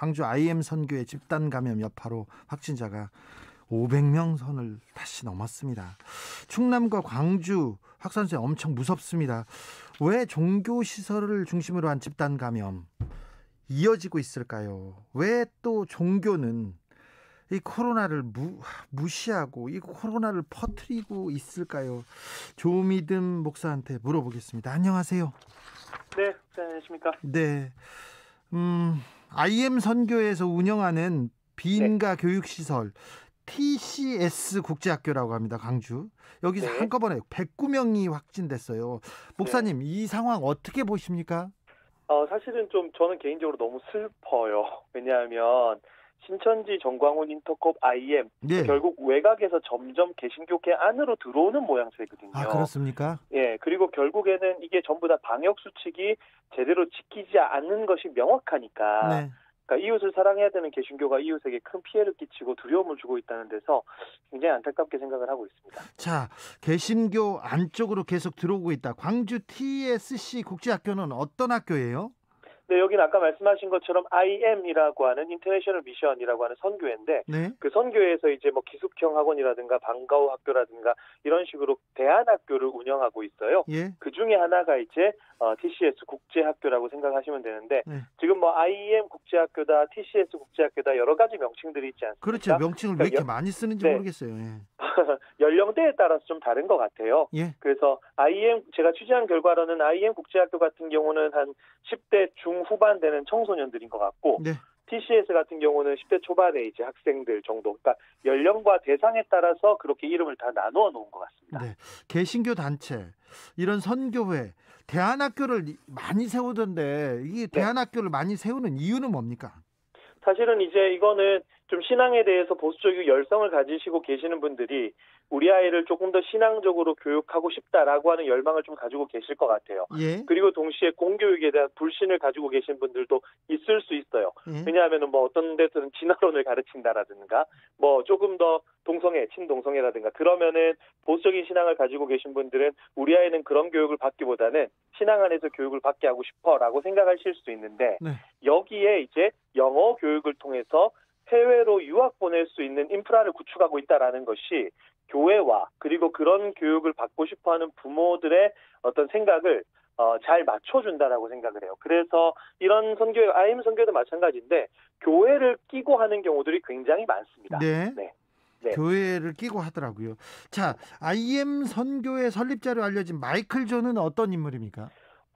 광주 IM 선교의 집단 감염 여파로 확진자가 500명 선을 다시 넘었습니다. 충남과 광주 확산세 엄청 무섭습니다. 왜 종교시설을 중심으로 한 집단 감염 이어지고 있을까요? 왜 또 종교는 이 코로나를 무시하고 이 코로나를 퍼뜨리고 있을까요? 조미듬 목사한테 물어보겠습니다. 안녕하세요. 네, 안녕하십니까? 네, IM 선교에서 운영하는 비인가 교육시설 TCS 국제학교라고 합니다. 광주. 여기서 네. 한꺼번에 109명이 확진됐어요. 목사님, 이 상황 어떻게 보십니까? 사실은 좀 저는 개인적으로 너무 슬퍼요. 왜냐하면 신천지 정광훈 인터컵 IM 네. 결국 외곽에서 점점 개신교계 안으로 들어오는 모양새거든요. 아, 그렇습니까? 예, 그리고 결국에는 이게 전부 다 방역 수칙이 제대로 지키지 않는 것이 명확하니까. 네. 그러니까 이웃을 사랑해야 되는 개신교가 이웃에게 큰 피해를 끼치고 두려움을 주고 있다는 데서 굉장히 안타깝게 생각을 하고 있습니다. 자, 개신교 안쪽으로 계속 들어오고 있다. 광주 TSC 국제학교는 어떤 학교예요? 네, 여기는 아까 말씀하신 것처럼 IM이라고 하는 인터내셔널 미션이라고 하는 선교회인데, 네. 그 선교회에서 이제 뭐 기숙형 학원이라든가 방과후 학교라든가 이런 식으로 대안학교를 운영하고 있어요. 예. 그 중에 하나가 이제 TCS 국제학교라고 생각하시면 되는데, 네. 지금 뭐 IM 국제학교다, TCS 국제학교다 여러 가지 명칭들이 있지 않습니까? 그렇죠. 명칭을 왜 이렇게 많이 쓰는지 네. 모르겠어요. 예. 연령대에 따라서 좀 다른 것 같아요. 예. 그래서 제가 취재한 결과로는 IM 국제학교 같은 경우는 한 10대 중후반 되는 청소년들인 것 같고, 네. TCS 같은 경우는 10대 초반의 이제 학생들 정도. 그러니까 연령과 대상에 따라서 그렇게 이름을 다 나누어 놓은 것 같습니다. 네. 개신교 단체, 이런 선교회, 대안학교를 많이 세우던데 이 대안학교를 많이 세우는 이유는 뭡니까? 사실은 이제 이거는 좀 신앙에 대해서 보수적이고 열성을 가지시고 계시는 분들이 우리 아이를 조금 더 신앙적으로 교육하고 싶다라고 하는 열망을 좀 가지고 계실 것 같아요. 예. 그리고 동시에 공교육에 대한 불신을 가지고 계신 분들도 있을 수 있어요. 예. 왜냐하면 뭐 어떤 데서는 진화론을 가르친다라든가 뭐 조금 더 동성애, 친동성애라든가 그러면은 보수적인 신앙을 가지고 계신 분들은 우리 아이는 그런 교육을 받기보다는 신앙 안에서 교육을 받게 하고 싶어라고 생각하실 수 있는데 네. 여기에 이제 영어 교육을 통해서 해외로 유학 보낼 수 있는 인프라를 구축하고 있다라는 것이 교회와 그리고 그런 교육을 받고 싶어하는 부모들의 어떤 생각을 잘 맞춰준다라고 생각을 해요. 그래서 이런 선교, IM 선교도 마찬가지인데 교회를 끼고 하는 경우들이 굉장히 많습니다. 네. 네. 교회를 끼고 하더라고요. 자, IM 선교의 설립자로 알려진 마이클 존은 어떤 인물입니까?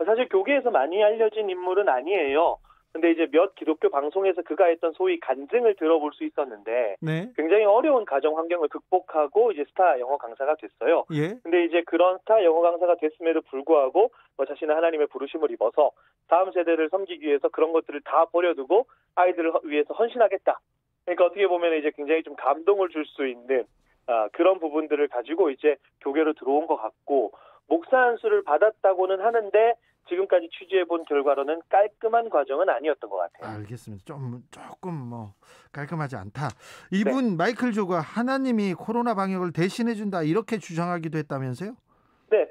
사실 교계에서 많이 알려진 인물은 아니에요. 근데 이제 몇 기독교 방송에서 그가 했던 소위 간증을 들어볼 수 있었는데 네. 굉장히 어려운 가정 환경을 극복하고 이제 스타 영어 강사가 됐어요. 예. 근데 이제 그런 스타 영어 강사가 됐음에도 불구하고 자신은 하나님의 부르심을 입어서 다음 세대를 섬기기 위해서 그런 것들을 다 버려두고 아이들을 위해서 헌신하겠다. 그러니까 어떻게 보면 이제 굉장히 좀 감동을 줄 수 있는 그런 부분들을 가지고 이제 교계로 들어온 것 같고 목사 안수를 받았다고는 하는데 지금까지 취재해본 결과로는 깔끔한 과정은 아니었던 것 같아요. 알겠습니다. 조금 깔끔하지 않다. 이분 마이클 조가 하나님이 코로나 방역을 대신해준다 이렇게 주장하기도 했다면서요? 네,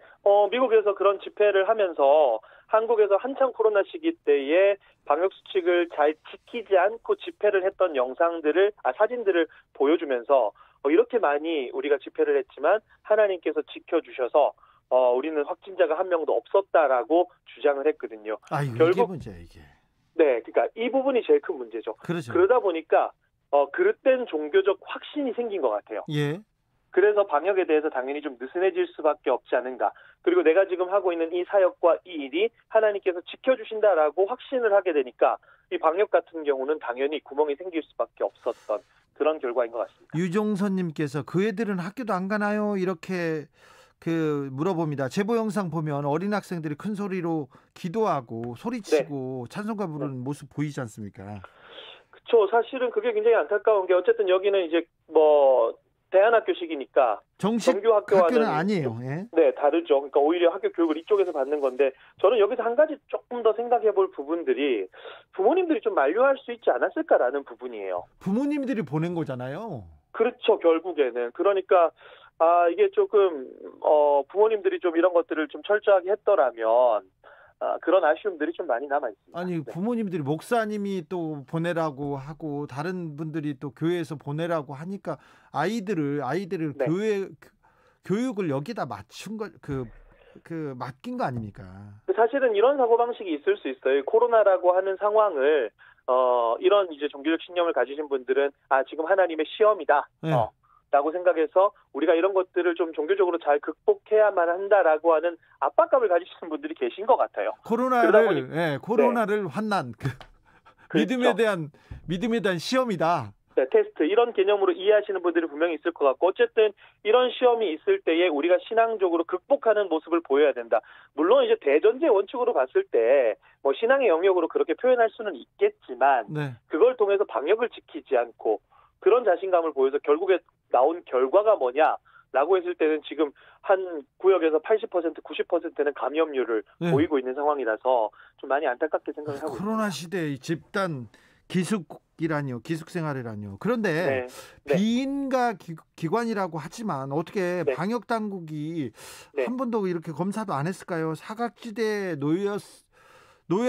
미국에서 그런 집회를 하면서 한국에서 한창 코로나 시기 때에 방역 수칙을 잘 지키지 않고 집회를 했던 사진들을 보여주면서 이렇게 많이 우리가 집회를 했지만 하나님께서 지켜주셔서 우리는 확진자가 한 명도 없었다라고 주장을 했거든요. 결국 이게 문제야 이게. 네, 그러니까 이 부분이 제일 큰 문제죠. 그렇죠. 그러다 보니까 그릇된 종교적 확신이 생긴 것 같아요. 예. 그래서 방역에 대해서 당연히 좀 느슨해질 수밖에 없지 않은가. 그리고 내가 지금 하고 있는 이 사역과 이 일이 하나님께서 지켜주신다라고 확신을 하게 되니까 이 방역 같은 경우는 당연히 구멍이 생길 수밖에 없었던 그런 결과인 것 같습니다. 유종선님께서 그 애들은 학교도 안 가나요? 이렇게 물어봅니다. 제보 영상 보면 어린 학생들이 큰 소리로 기도하고 소리치고 찬송가 부르는 모습 보이지 않습니까? 그렇죠. 사실은 그게 굉장히 안타까운 게 어쨌든 여기는 이제 대안학교식이니까 정식 정규 학교는 아니에요. 예? 네, 다르죠. 그러니까 오히려 학교 교육을 이쪽에서 받는 건데 저는 여기서 한 가지 조금 더 생각해 볼 부분들이 부모님들이 좀 만류할 수 있지 않았을까라는 부분이에요. 부모님들이 보낸 거잖아요. 그렇죠. 결국에는. 그러니까 이게 조금 부모님들이 좀 이런 것들을 좀 철저하게 했더라면 그런 아쉬움들이 좀 많이 남아 있습니다. 아니 부모님들이 목사님이 또 보내라고 하고 다른 분들이 또 교회에서 보내라고 하니까 아이들을 네. 교육을 여기다 맞춘 맡긴 거 아닙니까? 사실은 이런 사고방식이 있을 수 있어요. 코로나라고 하는 상황을, 이런 이제 종교적 신념을 가지신 분들은, 지금 하나님의 시험이다. 네. 라고 생각해서 우리가 이런 것들을 좀 종교적으로 잘 극복해야만 한다라고 하는 압박감을 가지시는 분들이 계신 것 같아요. 코로나를 환난, 그렇죠. 믿음에 대한 시험이다. 네, 테스트 이런 개념으로 이해하시는 분들이 분명히 있을 것 같고, 어쨌든 이런 시험이 있을 때에 우리가 신앙적으로 극복하는 모습을 보여야 된다. 물론 이제 대전제 원칙으로 봤을 때 뭐 신앙의 영역으로 그렇게 표현할 수는 있겠지만, 네. 그걸 통해서 방역을 지키지 않고 그런 자신감을 보여서 결국에 나온 결과가 뭐냐라고 했을 때는 지금 한 구역에서 80%, 90%는 감염률을 네. 보이고 있는 상황이라서 좀 많이 안타깝게 생각을 하고 있습니다. 코로나 시대의 집단 기숙생활이라뇨. 그런데 네. 비인가 기관이라고 하지만 어떻게 네. 방역 당국이 네. 한 번도 이렇게 검사도 안 했을까요? 사각지대에 놓여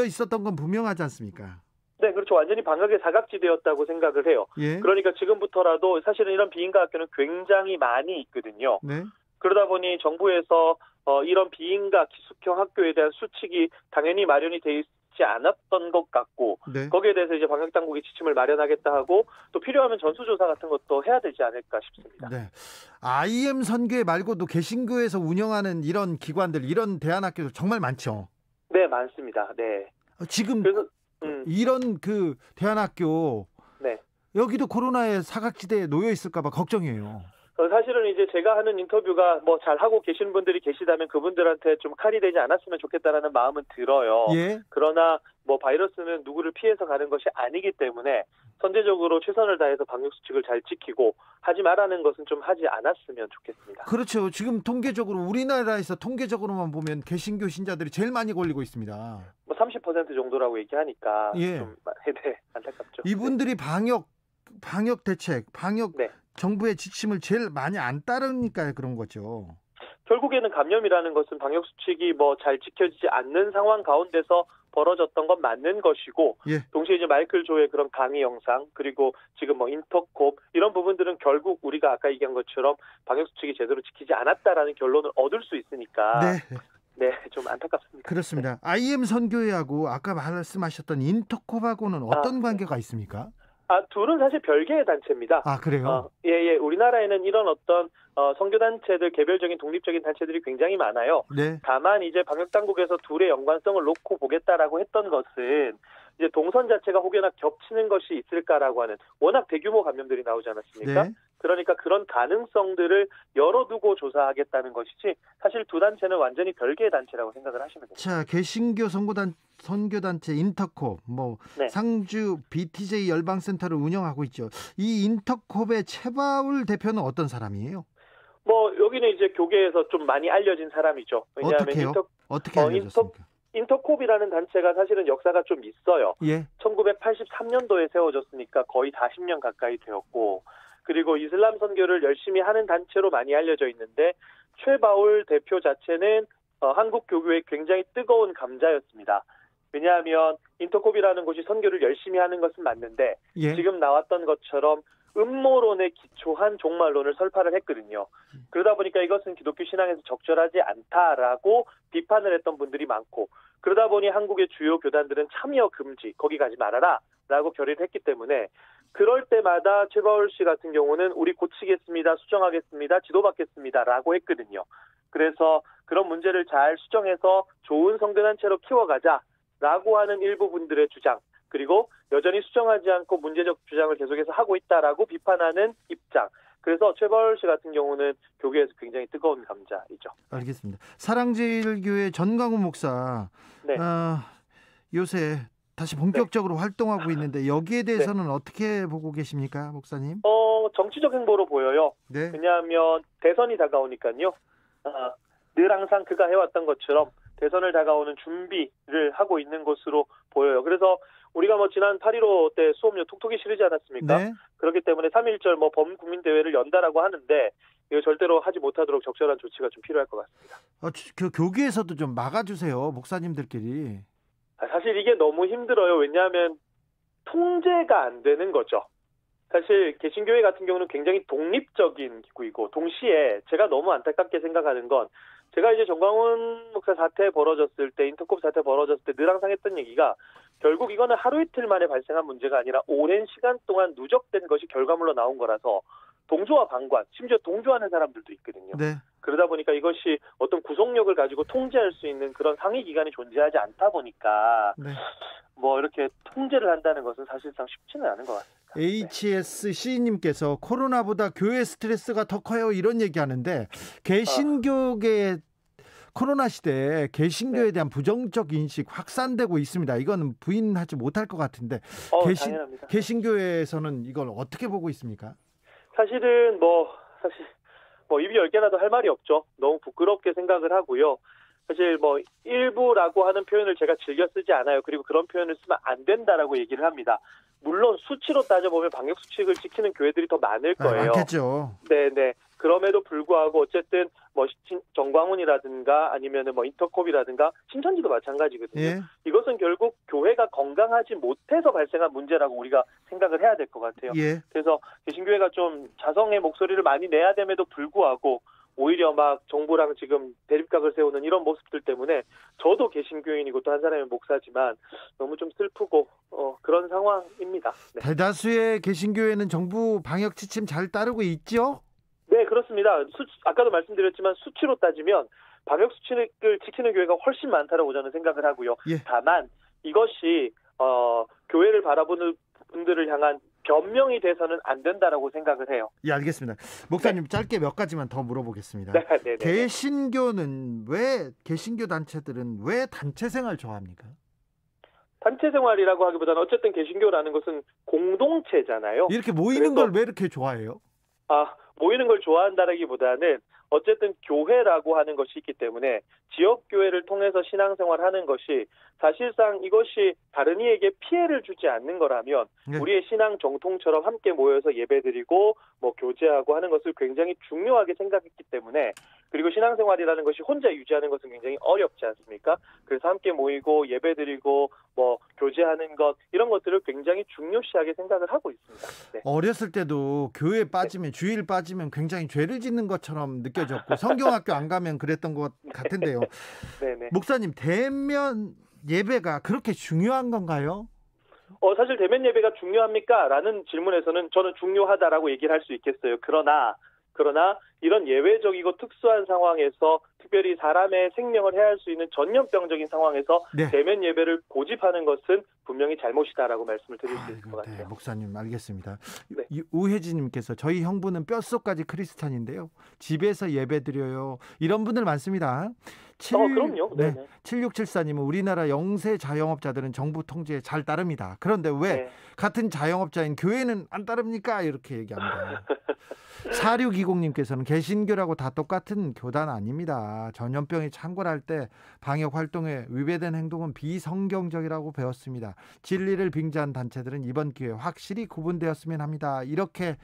있었던 건 분명하지 않습니까? 네, 그렇죠. 완전히 방역의 사각지대였다고 생각을 해요. 예. 그러니까 지금부터라도 사실은 이런 비인가 학교는 굉장히 많이 있거든요. 네. 그러다 보니 정부에서 이런 비인가 기숙형 학교에 대한 수칙이 당연히 마련이 돼 있지 않았던 것 같고, 네. 거기에 대해서 이제 방역 당국이 지침을 마련하겠다 하고 또 필요하면 전수조사 같은 것도 해야 되지 않을까 싶습니다. 네. IM 선교회 말고도 개신교에서 운영하는 이런 기관들, 이런 대안학교도 정말 많죠. 네, 많습니다. 네. 지금 그래서 이런 대안학교 네. 여기도 코로나의 사각지대에 놓여 있을까봐 걱정이에요. 사실은 이제 제가 하는 인터뷰가 뭐 잘하고 계신 분들이 계시다면 그분들한테 좀 칼이 되지 않았으면 좋겠다라는 마음은 들어요. 예. 그러나 뭐 바이러스는 누구를 피해서 가는 것이 아니기 때문에 선제적으로 최선을 다해서 방역 수칙을 잘 지키고 하지 말라는 것은 좀 하지 않았으면 좋겠습니다. 그렇죠. 지금 우리나라에서 통계적으로만 보면 개신교 신자들이 제일 많이 걸리고 있습니다. 뭐 30% 정도라고 얘기하니까 예. 좀 안타깝죠. 이분들이 방역 대책, 네. 정부의 지침을 제일 많이 안 따르니까 그런 거죠. 결국에는 감염이라는 것은 방역 수칙이 뭐 잘 지켜지지 않는 상황 가운데서 벌어졌던 건 맞는 것이고, 예. 동시에 이제 마이클 조의 그런 강의 영상, 그리고 지금 뭐 인터콥 이런 부분들은 결국 우리가 아까 얘기한 것처럼 방역 수칙이 제대로 지키지 않았다라는 결론을 얻을 수 있으니까 네, 좀 안타깝습니다. 그렇습니다. IM 선교회하고 아까 말씀하셨던 인터콥하고는 어떤 관계가 있습니까? 둘은 사실 별개의 단체입니다. 그래요? 예. 우리나라에는 이런 어떤 선교단체들, 개별적인 독립적인 단체들이 굉장히 많아요. 네. 다만 이제 방역당국에서 둘의 연관성을 놓고 보겠다라고 했던 것은 이제 동선 자체가 혹여나 겹치는 것이 있을까라고 하는, 워낙 대규모 감염들이 나오지 않았습니까? 네. 그러니까 그런 가능성들을 열어두고 조사하겠다는 것이지, 사실 두 단체는 완전히 별개의 단체라고 생각을 하시면 됩니다. 자, 개신교 선교단체 인터콥, 네. 상주 BTJ 열방센터를 운영하고 있죠. 이 인터콥의 최바울 대표는 어떤 사람이에요? 여기는 이제 교계에서 좀 많이 알려진 사람이죠. 왜냐하면 어떻게 알려졌습니까? 인터콥이라는 단체가 사실은 역사가 좀 있어요. 예. 1983년도에 세워졌으니까 거의 40년 가까이 되었고, 그리고 이슬람 선교를 열심히 하는 단체로 많이 알려져 있는데, 최바울 대표 자체는 한국 교교의 굉장히 뜨거운 감자였습니다. 왜냐하면 인터콥이라는 곳이 선교를 열심히 하는 것은 맞는데, 예. 지금 나왔던 것처럼 음모론에 기초한 종말론을 설파를 했거든요. 그러다 보니까 이것은 기독교 신앙에서 적절하지 않다라고 비판을 했던 분들이 많고, 그러다 보니 한국의 주요 교단들은 참여 금지, 거기 가지 말아라 라고 결의를 했기 때문에, 그럴 때마다 최바울 씨 같은 경우는 우리 고치겠습니다, 수정하겠습니다, 지도받겠습니다 라고 했거든요. 그래서 그런 문제를 잘 수정해서 좋은 선교단체로 키워가자라고 하는 일부 분들의 주장, 그리고 여전히 수정하지 않고 문제적 주장을 계속해서 하고 있다라고 비판하는 입장. 그래서 최바울 씨 같은 경우는 교계에서 굉장히 뜨거운 감자이죠. 알겠습니다. 사랑제일교회 전광훈 목사, 네. 요새 다시 본격적으로 활동하고 있는데 여기에 대해서는 어떻게 보고 계십니까, 목사님? 정치적 행보로 보여요. 네. 왜냐하면 대선이 다가오니까요. 늘 항상 그가 해왔던 것처럼 대선을 다가오는 준비를 하고 있는 것으로 보여요. 그래서 우리가 지난 8.15 때 수업료 톡톡이 실리지 않았습니까? 네. 그렇기 때문에 3.1절 범국민대회를 연다라고 하는데, 이거 절대로 하지 못하도록 적절한 조치가 좀 필요할 것 같습니다. 그 교계에서도 좀 막아주세요, 목사님들끼리. 사실 이게 너무 힘들어요. 왜냐하면 통제가 안 되는 거죠. 사실 개신교회 같은 경우는 굉장히 독립적인 기구이고, 동시에 제가 너무 안타깝게 생각하는 건, 제가 이제 정광훈 목사 사태 벌어졌을 때, 인터콥 사태 벌어졌을 때 늘 항상 했던 얘기가, 결국 이거는 하루 이틀 만에 발생한 문제가 아니라 오랜 시간 동안 누적된 것이 결과물로 나온 거라서, 동조와 방관, 심지어 동조하는 사람들도 있거든요. 네. 그러다 보니까 이것이 어떤 구속력을 가지고 통제할 수 있는 그런 상위 기관이 존재하지 않다 보니까, 네. 뭐 이렇게 통제를 한다는 것은 사실상 쉽지는 않은 것 같습니다. HSC님께서 코로나보다 교회 스트레스가 더 커요, 이런 얘기하는데, 개신교계 코로나 시대에 개신교에 대한 부정적 인식 확산되고 있습니다. 이건 부인하지 못할 것 같은데, 당연합니다. 개신교에서는 이걸 어떻게 보고 있습니까? 사실은 사실 입이 10개라도 할 말이 없죠. 너무 부끄럽게 생각을 하고요. 사실 일부라고 하는 표현을 제가 즐겨 쓰지 않아요. 그리고 그런 표현을 쓰면 안 된다라고 얘기를 합니다. 물론 수치로 따져보면 방역 수칙을 지키는 교회들이 더 많을 거예요. 많겠죠. 네네. 그럼에도 불구하고 어쨌든 정광훈이라든가 아니면은 인터콥이라든가 신천지도 마찬가지거든요. 예. 이것은 결국 교회가 건강하지 못해서 발생한 문제라고 우리가 생각을 해야 될 것 같아요. 예. 그래서 개신교회가 좀 자성의 목소리를 많이 내야 됨에도 불구하고 오히려 막 정부랑 지금 대립각을 세우는 이런 모습들 때문에 저도 개신교인이고 또 한 사람의 목사지만 너무 좀 슬프고 그런 상황입니다. 네. 대다수의 개신교회는 정부 방역 지침 잘 따르고 있죠? 네, 그렇습니다. 아까도 말씀드렸지만 수치로 따지면 방역 수칙을 지키는 교회가 훨씬 많다라고 저는 생각을 하고요. 예. 다만 이것이 교회를 바라보는 분들을 향한 변명이 돼서는 안 된다라고 생각을 해요. 예, 알겠습니다. 목사님, 네. 짧게 몇 가지만 더 물어보겠습니다. 네. 개신교 단체들은 왜 단체 생활 좋아합니까? 단체 생활이라고 하기보다는 어쨌든 개신교라는 것은 공동체잖아요. 이렇게 모이는 걸 왜 이렇게 좋아해요? 모이는 걸 좋아한다라기보다는 어쨌든 교회라고 하는 것이 있기 때문에 지역교회를 통해서 신앙생활하는 것이 사실상 이것이 다른 이에게 피해를 주지 않는 거라면 네. 우리의 신앙 정통처럼 함께 모여서 예배드리고 교제하고 하는 것을 굉장히 중요하게 생각했기 때문에, 그리고 신앙생활이라는 것이 혼자 유지하는 것은 굉장히 어렵지 않습니까? 그래서 함께 모이고 예배드리고 교제하는 것, 이런 것들을 굉장히 중요시하게 생각을 하고 있습니다. 네. 어렸을 때도 교회 빠지면 주일 빠지면 굉장히 죄를 짓는 것처럼 느껴졌고 성경학교 안 가면 그랬던 것 같은데요. 네네. 목사님, 대면 예배가 그렇게 중요한 건가요? 사실 대면 예배가 중요합니까? 라는 질문에서는 저는 중요하다라고 얘기를 할 수 있겠어요. 그러나 이런 예외적이고 특수한 상황에서, 특별히 사람의 생명을 해할 수 있는 전염병적인 상황에서 네. 대면 예배를 고집하는 것은 분명히 잘못이다라고 말씀을 드릴 수 있을 것 같아요. 네, 목사님, 알겠습니다. 네. 우혜진님께서 저희 형부는 뼛속까지 크리스찬인데요, 집에서 예배드려요, 이런 분들 많습니다. 그럼요. 네. 네네. 7674님은 우리나라 영세 자영업자들은 정부 통제에 잘 따릅니다. 그런데 왜 같은 자영업자인 교회는 안 따릅니까? 이렇게 얘기합니다. 4620님께서는 개신교라고 다 똑같은 교단 아닙니다. 전염병이 창궐할 때 방역 활동에 위배된 행동은 비성경적이라고 배웠습니다. 진리를 빙자한 단체들은 이번 기회에 확실히 구분되었으면 합니다. 이렇게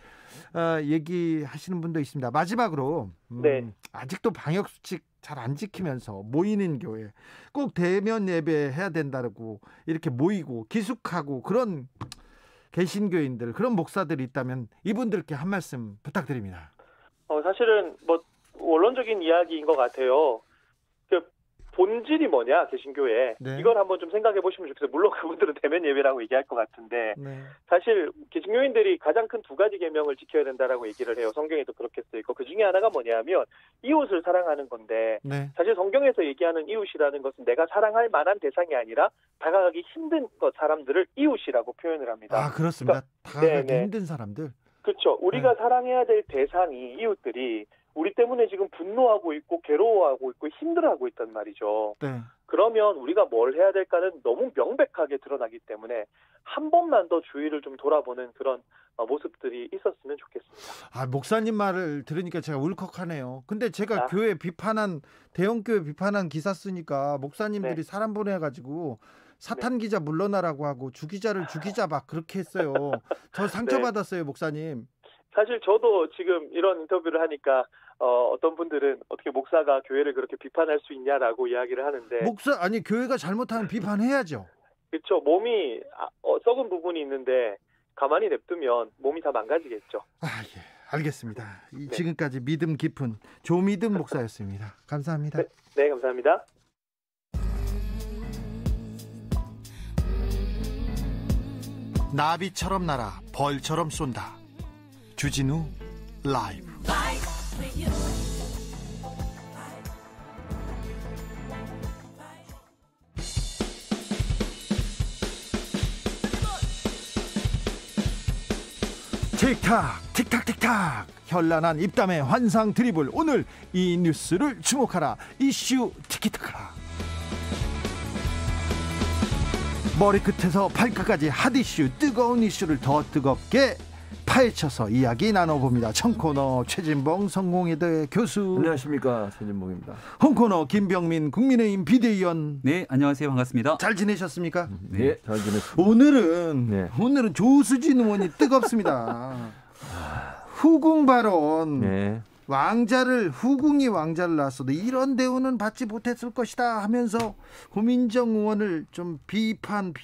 얘기하시는 분도 있습니다. 마지막으로 아직도 방역 수칙 잘 안 지키면서 모이는 교회, 꼭 대면 예배해야 된다고 이렇게 모이고 기숙하고 그런 개신교인들, 그런 목사들이 있다면 이분들께 한 말씀 부탁드립니다. 사실은 원론적인 이야기인 것 같아요. 본질이 뭐냐, 개신교회. 네. 이걸 한번 좀 생각해 보시면 좋겠어요. 물론 그분들은 대면 예배라고 얘기할 것 같은데, 사실 개신교인들이 가장 큰 두 가지 계명을 지켜야 된다라고 얘기를 해요. 성경에도 그렇게 써 있고, 그 중에 하나가 뭐냐면 이웃을 사랑하는 건데, 사실 성경에서 얘기하는 이웃이라는 것은 내가 사랑할 만한 대상이 아니라 다가가기 힘든 사람들을 이웃이라고 표현을 합니다. 그렇습니다. 다가가기 힘든 사람들. 그렇죠. 우리가 사랑해야 될 대상이, 이웃들이 우리 때문에 지금 분노하고 있고 괴로워하고 있고 힘들어하고 있단 말이죠. 그러면 우리가 뭘 해야 될까는 너무 명백하게 드러나기 때문에 한 번만 더 주의를 좀 돌아보는 그런 모습들이 있었으면 좋겠습니다. 목사님 말을 들으니까 제가 울컥하네요. 근데 제가 대형교회 비판한 기사 쓰니까 목사님들이 사람 보내가지고 사탄 기자 물러나라고 하고 주 기자를 죽이자 막 그렇게 했어요. 저 상처받았어요, 목사님. 사실 저도 지금 이런 인터뷰를 하니까 어떤 분들은 어떻게 목사가 교회를 그렇게 비판할 수 있냐라고 이야기를 하는데 교회가 잘못하면 비판해야죠. 그렇죠. 몸이 썩은 부분이 있는데 가만히 냅두면 몸이 다 망가지겠죠. 예. 알겠습니다. 네. 지금까지 믿음 깊은 조미듬 목사였습니다. 감사합니다. 네, 감사합니다. 나비처럼 날아 벌처럼 쏜다. 주진우 라이브. 틱탁 틱탁 틱탁 현란한 입담의 환상 드리블. 오늘 이 뉴스를 주목하라. 이슈 티키타카. 머리끝에서 발끝까지 핫이슈, 뜨거운 이슈를 더 뜨겁게 파헤쳐서 이야기 나눠봅니다. 청코너 최진봉 성공회대 교수. 안녕하십니까, 최진봉입니다. 홍코너 김병민 국민의힘 비대위원. 네, 안녕하세요. 반갑습니다. 잘 지내셨습니까? 네, 잘 지냈습니다. 오늘은 조수진 의원이 뜨겁습니다. 후궁 발언. 네. 후궁이 왕자를 낳았어도 이런 대우는 받지 못했을 것이다 하면서 고민정 의원을 좀 비난